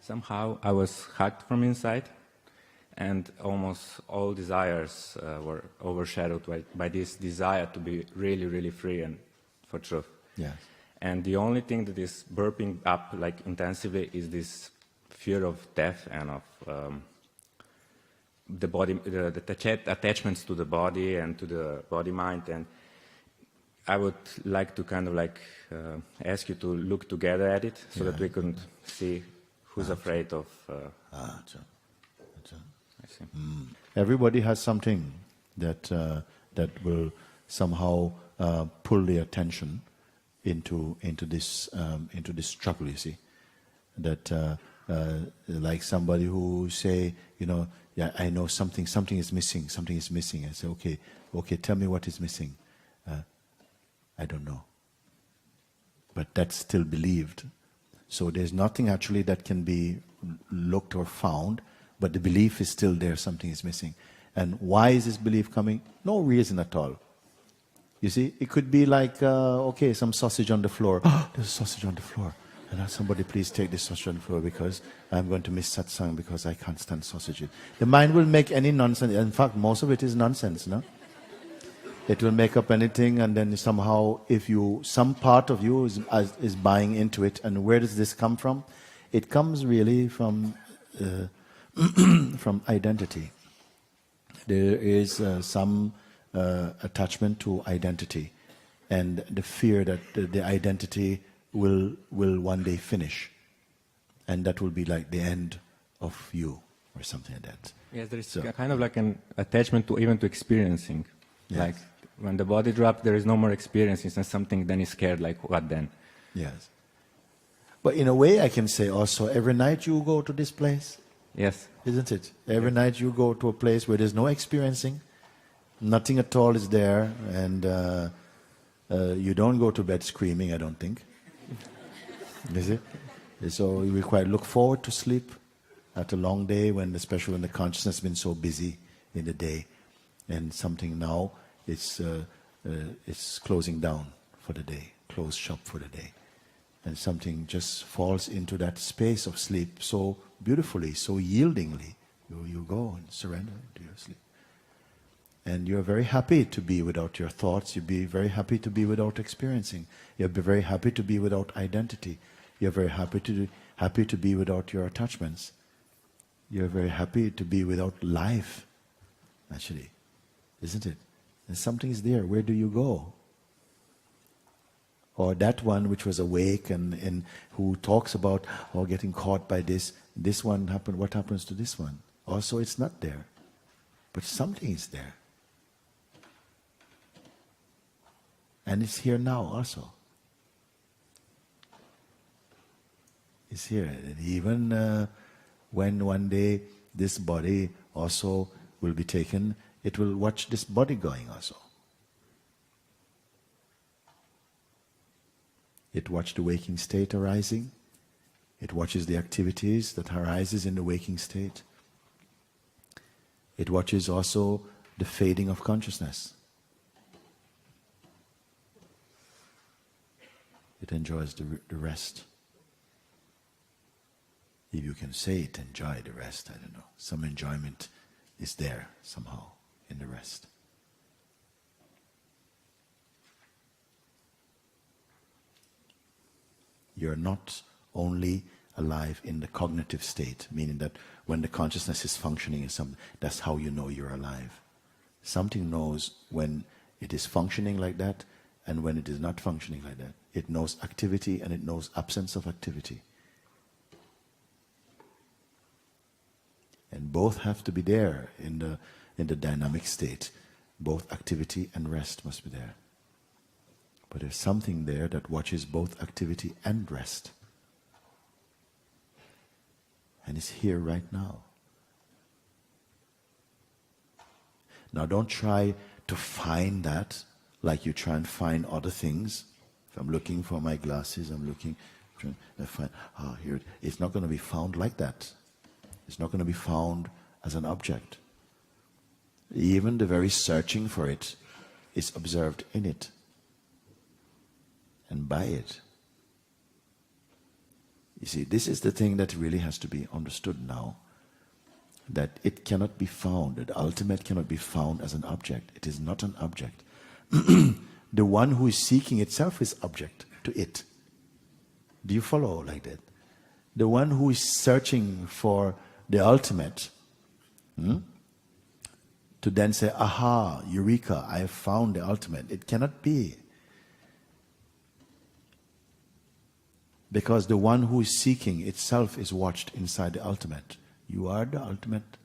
Somehow I was hacked from inside, and almost all desires were overshadowed by this desire to be really, really free and for truth. Yes. And the only thing that is burping up like intensively is this fear of death and of the body, the attachments to the body and to the body-mind. And I would like to kind of like ask you to look together at it so that we can see who's afraid of... I see. Everybody has something that that will somehow pull their attention into this struggle. You see, that like somebody who say, you know, yeah, I know something is missing. I say, okay, tell me what is missing. I don't know, but that's still believed. So there's nothing actually that can be looked or found, but the belief is still there, something is missing. And why is this belief coming? No reason at all. You see, it could be like, okay, some sausage on the floor. Oh, there's a sausage on the floor. And somebody please take this sausage on the floor because I'm going to miss satsang because I can't stand sausages. The mind will make any nonsense. In fact, most of it is nonsense, no? It will make up anything, and then somehow, some part of you is buying into it. And where does this come from? It comes really from from identity. There is some attachment to identity, and the fear that the identity will one day finish, and that will be like the end of you, or something like that. Yes, there is kind of like an attachment to even to experiencing. Yes. Like when the body drops, there is no more experiencing, and something then is scared, like what then? Yes. But in a way I can say also, every night you go to this place. Yes. Isn't it? Every night you go to a place where there's no experiencing, nothing at all is there, and you don't go to bed screaming, I don't think. Is it? So we quite look forward to sleep after a long day, especially when the consciousness has been so busy in the day, and something now it's closing down for the day, closed shop for the day. And something just falls into that space of sleep so beautifully, so yieldingly. You go and surrender into your sleep. And you're very happy to be without your thoughts. You'll be very happy to be without experiencing. You'll be very happy to be without identity. You're very happy to be without your attachments. You're very happy to be without life, actually. Isn't it? And something is there. Where do you go? Or that one which was awake and who talks about getting caught by this one happened, what happens to this one? Also it's not there. But something is there. And it's here now also. It's here. And even when one day this body also will be taken, it will watch this body going also. It watches the waking state arising. It watches the activities that arises in the waking state. It watches also the fading of consciousness. It enjoys the rest. If you can say it, enjoy the rest, I don't know. Some enjoyment is there somehow in the rest. You're not only alive in the cognitive state, meaning that when the consciousness is functioning, that's how you know you're alive. Something knows when it is functioning like that and when it is not functioning like that. It knows activity and it knows absence of activity. And both have to be there in in the dynamic state, both activity and rest must be there. But there's something there that watches both activity and rest. And it's here right now. Now don't try to find that like you try and find other things. If I'm looking for my glasses, trying to find, here. It's not going to be found like that. It's not going to be found as an object. Even the very searching for it is observed in it and by it. You see, this is the thing that really has to be understood now. That it cannot be found, that the ultimate cannot be found as an object. It is not an object. The one who is seeking itself is object to it. Do you follow like that? The one who is searching for the ultimate, to then say, aha, eureka, I have found the ultimate. It cannot be. Because the one who is seeking itself is watched inside the ultimate. You are the ultimate.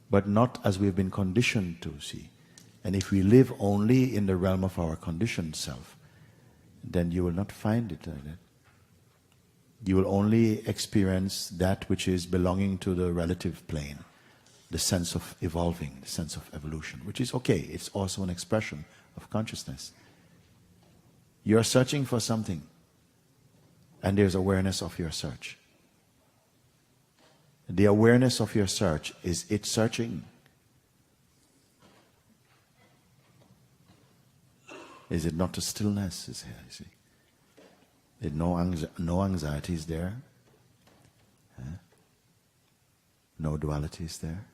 But not as we've been conditioned to see. And if we live only in the realm of our conditioned self, then you will not find it like that. You will only experience that which is belonging to the relative plane, the sense of evolving, the sense of evolution, which is okay. It's also an expression of consciousness. You're searching for something, and there's awareness of your search. The awareness of your search is it searching. Is it not a stillness is here, you see? No anxiety is there. No duality is there.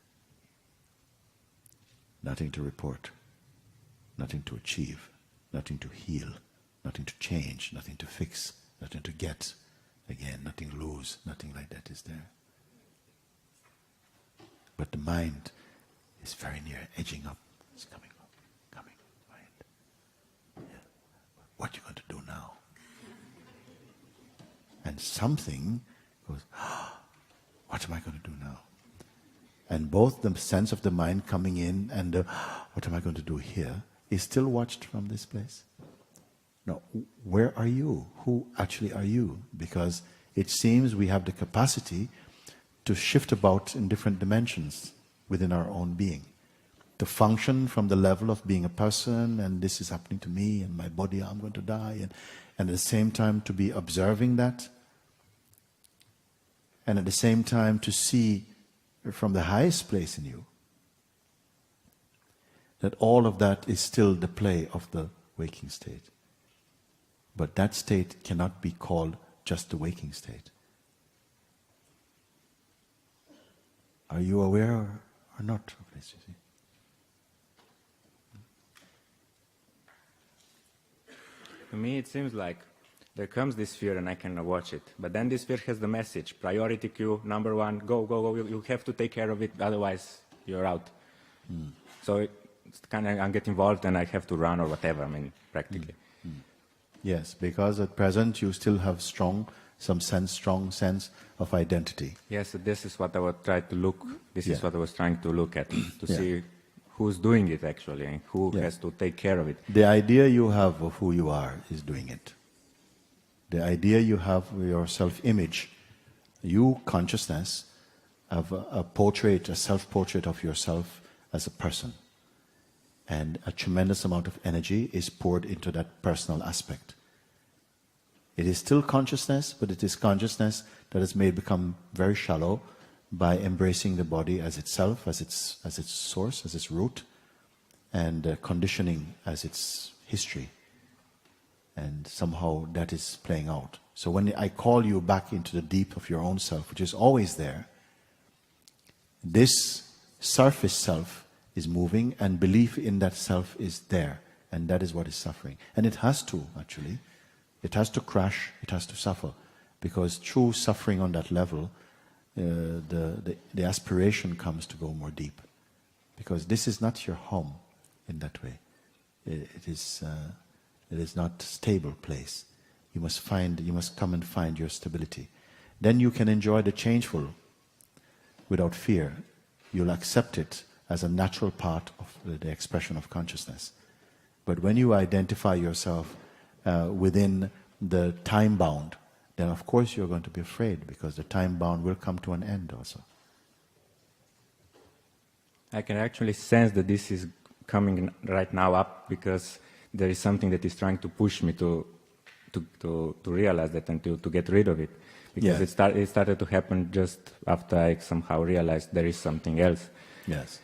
Nothing to report. Nothing to achieve. Nothing to heal. Nothing to change. Nothing to fix. Nothing to get. Again, nothing to lose. Nothing like that is there. But the mind is very near, edging up. It's coming up, coming. Mind. Yeah. What are you going to do now? And something goes, what am I going to do now? And both the sense of the mind coming in and what am I going to do here is still watched from this place. Now, where are you? Who actually are you? Because it seems we have the capacity to shift about in different dimensions within our own being. To function from the level of being a person, and this is happening to me, and my body, I'm going to die, and at the same time to be observing that, and at the same time to see from the highest place in you that all of that is still the play of the waking state. But that state cannot be called just the waking state. Are you aware or not of this, you see? To me, it seems like there comes this fear and I cannot watch it. But then this fear has the message, priority queue, number one, go, go, go. You have to take care of it, otherwise you're out. So it's kind of, I get involved and I have to run or whatever, I mean, practically. Yes, because at present you still have strong sense of identity. Yes, this is what I was trying to look. This is what I was trying to look at, to Yeah. see who's doing it actually, and who has to take care of it. The idea you have of who you are is doing it. The idea you have of your self-image, you, consciousness, have a portrait, a self-portrait of yourself as a person. And a tremendous amount of energy is poured into that personal aspect. It is still consciousness, but it is consciousness that has made become very shallow by embracing the body as itself, as its source, as its root, and conditioning as its history. And somehow that is playing out. So when I call you back into the deep of your own self, which is always there, this surface self is moving and belief in that self is there. And that is what is suffering. And it has to, actually. It has to crash, it has to suffer. Because through suffering on that level, the aspiration comes to go more deep. Because this is not your home in that way. It is not a stable place. You must come and find your stability. Then you can enjoy the changeful without fear. you'll accept it as a natural part of the expression of consciousness. But when you identify yourself within the time bound, then of course you're going to be afraid, because the time bound will come to an end also. I can actually sense that this is coming right now up, because there is something that is trying to push me to realize that and to get rid of it. Because it started to happen just after I somehow realized there is something else. Yes.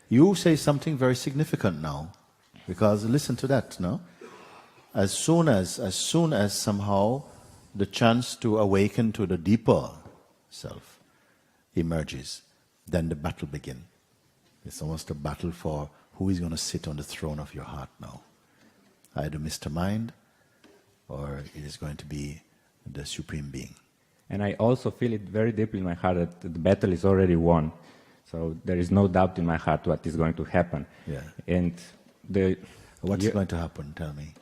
You say something very significant now, because listen to that, no? As soon as somehow the chance to awaken to the deeper self emerges, then the battle begins. It's almost a battle for who is going to sit on the throne of your heart now. Either Mr. Mind, or it is going to be the Supreme Being. And I also feel it very deeply in my heart that the battle is already won. So there is no doubt in my heart what is going to happen. Yeah. And what's going to happen? Tell me.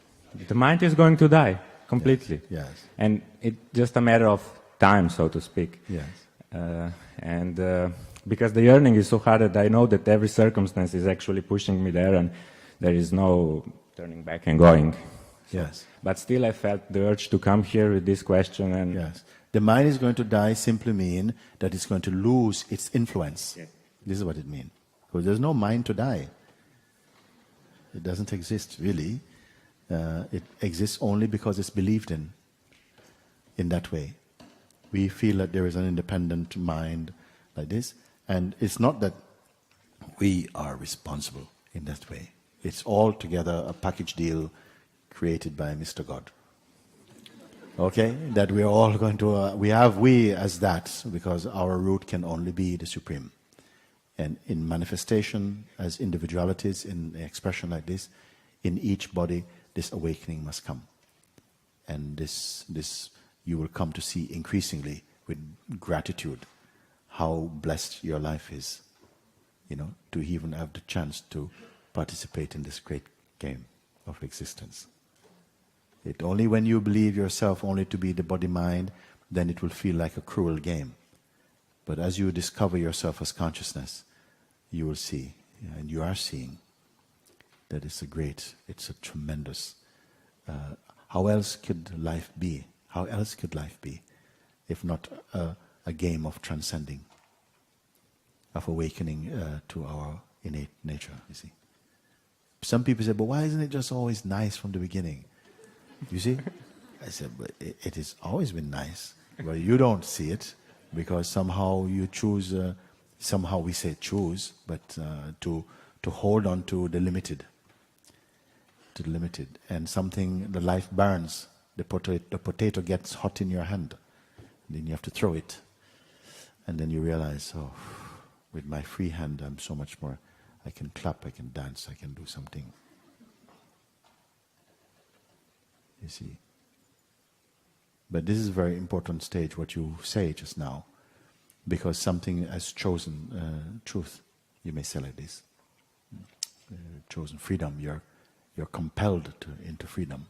The mind is going to die completely. Yes. And it's just a matter of time, so to speak. Yes. Because the yearning is so hard that I know that every circumstance is actually pushing me there, and there is no turning back and going. Yes. But still I felt the urge to come here with this question. And yes. The mind is going to die simply mean that it's going to lose its influence. Yes. This is what it means. Because there's no mind to die. It doesn't exist really. It exists only because it's believed in that way. We feel that there is an independent mind like this, and it's not that we are responsible in that way. It's altogether a package deal created by Mr. God. Okay? That we are all going to, we as that, because our root can only be the Supreme. And in manifestation, as individualities, in expression like this, in each body, this awakening must come. And this you will come to see increasingly with gratitude how blessed your life is, to even have the chance to participate in this great game of existence. It only when you believe yourself only to be the body-mind, then it will feel like a cruel game. But as you discover yourself as consciousness, you will see, and you are seeing, that it's a tremendous. How else could life be? How else could life be, if not a game of transcending, of awakening to our innate nature? You see, some people say, "But why isn't it just always nice from the beginning?" You see, I said, "But it has always been nice, but you don't see it because somehow you choose. Somehow we say choose, but to hold on to the limited." To the limited, and the life burns. The potato gets hot in your hand, then you have to throw it, and then you realize, oh, with my free hand, I'm so much more. I can clap, I can dance, I can do something. You see. But this is a very important stage, what you say just now, because something has chosen truth. You may say like this: chosen freedom. You're compelled into freedom,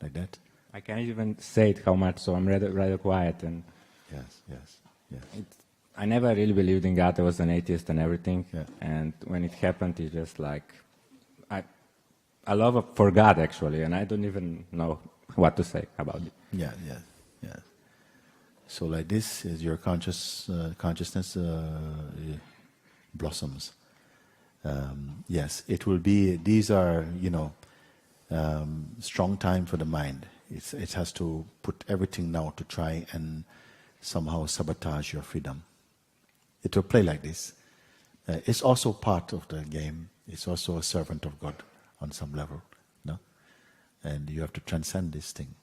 like that. I can't even say it how much, so I'm rather quiet. And yes. I never really believed in God. I was an atheist and everything. Yeah. And when it happened, it's just like I love for God actually, and I don't even know what to say about it. Yeah. So like this is your consciousness blossoms. Yes, it will be. These are, strong time for the mind. It has to put everything now to try and somehow sabotage your freedom. It will play like this. It's also part of the game. It's also a servant of God on some level, no? And you have to transcend this thing.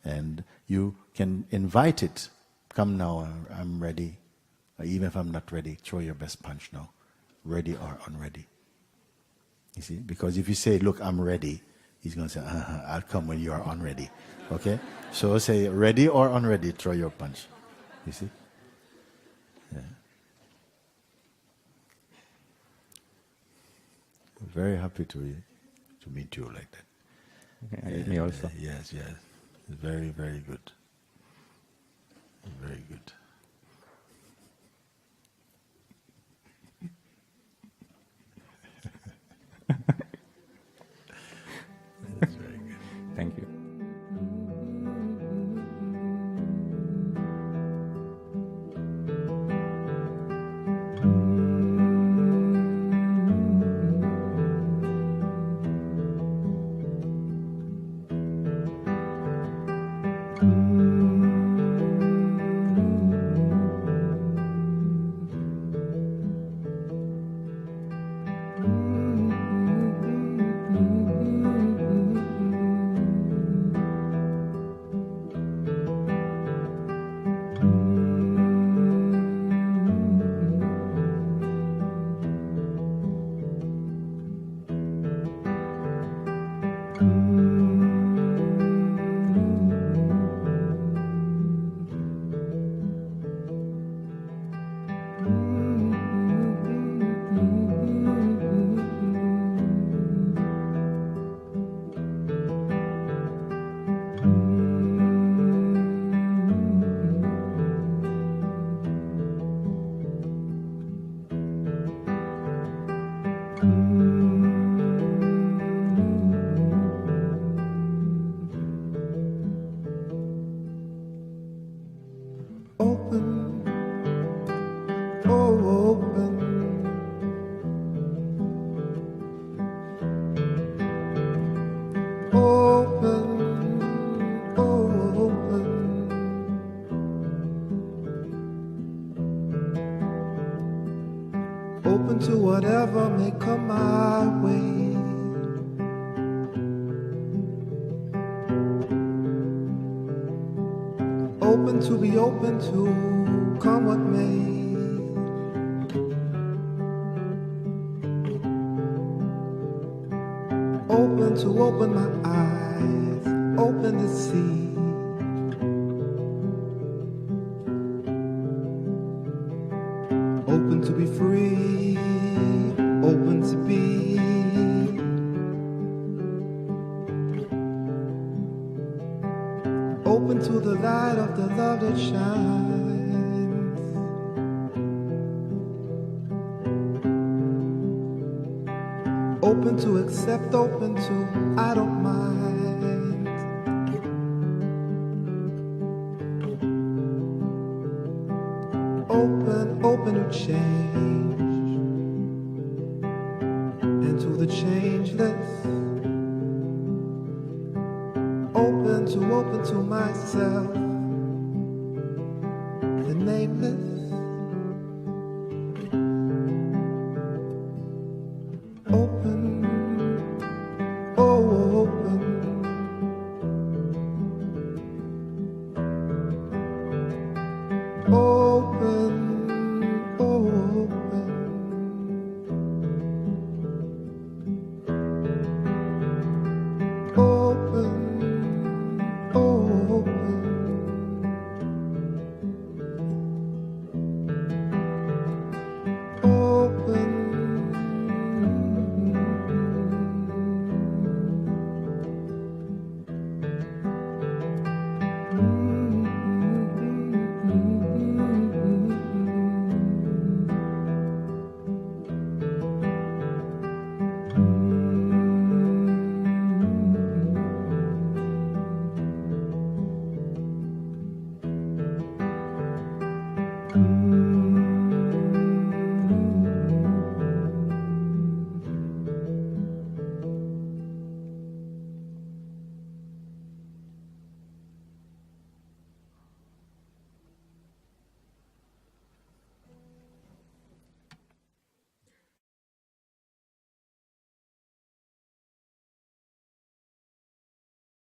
And you can invite it. Come now, I'm ready. Even if I'm not ready, throw your best punch now. Ready or unready. You see? Because if you say, look, I'm ready, he's going to say, I'll come when you are unready. Okay? So say, ready or unready, throw your punch. You see? Yeah. Very happy to meet you like that. Yeah, me also. Yes. Very, very good. Very good. open to whatever may come my way. Open to be open to come what may. Open to open my eyes, open to see. Open to be free, open to be. Open to the light of the love that shines. Open to accept, open to I don't mind. Open to change, into the changeless. Open to myself.